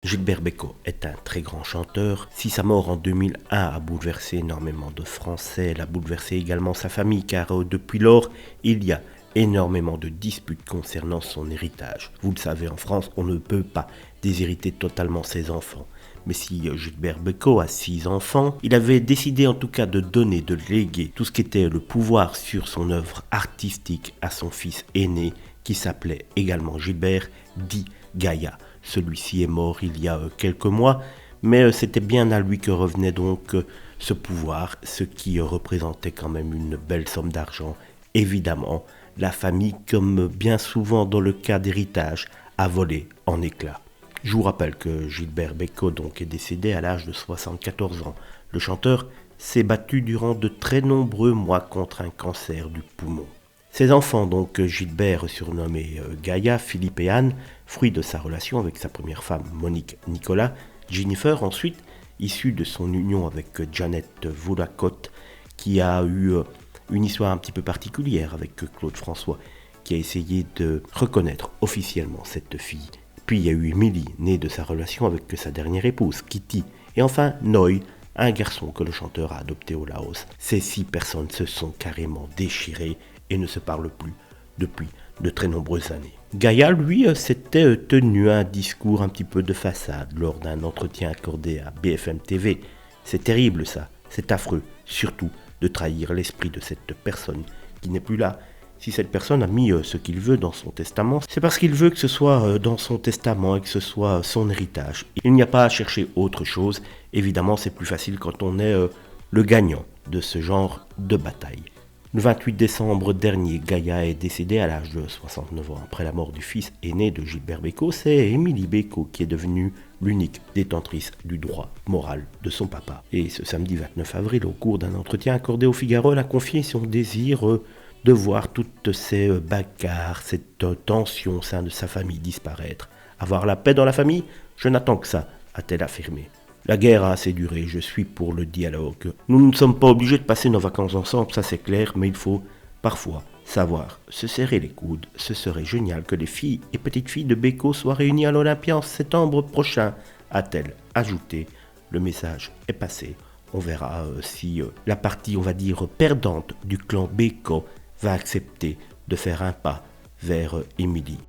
Gilbert Bécaud est un très grand chanteur. Si sa mort en 2001 a bouleversé énormément de Français, elle a bouleversé également sa famille car depuis lors, il y a énormément de disputes concernant son héritage. Vous le savez, en France, on ne peut pas déshériter totalement ses enfants. Mais si Gilbert Bécaud a 6 enfants, il avait décidé en tout cas de donner, de léguer tout ce qui était le pouvoir sur son œuvre artistique à son fils aîné qui s'appelait également Gilbert, dit Gaïa. Celui-ci est mort il y a quelques mois, mais c'était bien à lui que revenait donc ce pouvoir, ce qui représentait quand même une belle somme d'argent. Évidemment, la famille, comme bien souvent dans le cas d'héritage, a volé en éclats. Je vous rappelle que Gilbert Bécaud donc est décédé à l'âge de 74 ans. Le chanteur s'est battu durant de très nombreux mois contre un cancer du poumon. Ses enfants, donc Gilbert surnommé Gaïa, Philippe et Anne, fruit de sa relation avec sa première femme Monique Nicolas, Jennifer ensuite, issue de son union avec Janet Woolacott, qui a eu une histoire un petit peu particulière avec Claude François, qui a essayé de reconnaître officiellement cette fille. Puis il y a eu Emily, née de sa relation avec sa dernière épouse, Kitty, et enfin Noy, un garçon que le chanteur a adopté au Laos. Ces 6 personnes se sont carrément déchirées et ne se parlent plus depuis de très nombreuses années. Gaïa, lui, s'était tenu un discours un petit peu de façade lors d'un entretien accordé à BFM TV. C'est terrible ça, c'est affreux, surtout de trahir l'esprit de cette personne qui n'est plus là. Si cette personne a mis ce qu'il veut dans son testament, c'est parce qu'il veut que ce soit dans son testament et que ce soit son héritage. Il n'y a pas à chercher autre chose. Évidemment, c'est plus facile quand on est le gagnant de ce genre de bataille. Le 28 décembre dernier, Gaïa est décédée à l'âge de 69 ans. Après la mort du fils aîné de Gilbert Bécaud, c'est Émilie Bécaud qui est devenue l'unique détentrice du droit moral de son papa. Et ce samedi 29 avril, au cours d'un entretien accordé au Figaro, elle a confié son désir de voir toutes ces bagarres, cette tension au sein de sa famille disparaître. Avoir la paix dans la famille, je n'attends que ça, a-t-elle affirmé. La guerre a assez duré, je suis pour le dialogue. Nous ne sommes pas obligés de passer nos vacances ensemble, ça c'est clair, mais il faut parfois savoir se serrer les coudes. Ce serait génial que les filles et petites filles de Bécaud soient réunies à l'Olympia en septembre prochain, a-t-elle ajouté. Le message est passé. On verra si la partie, on va dire, perdante du clan Bécaud va accepter de faire un pas vers Émilie.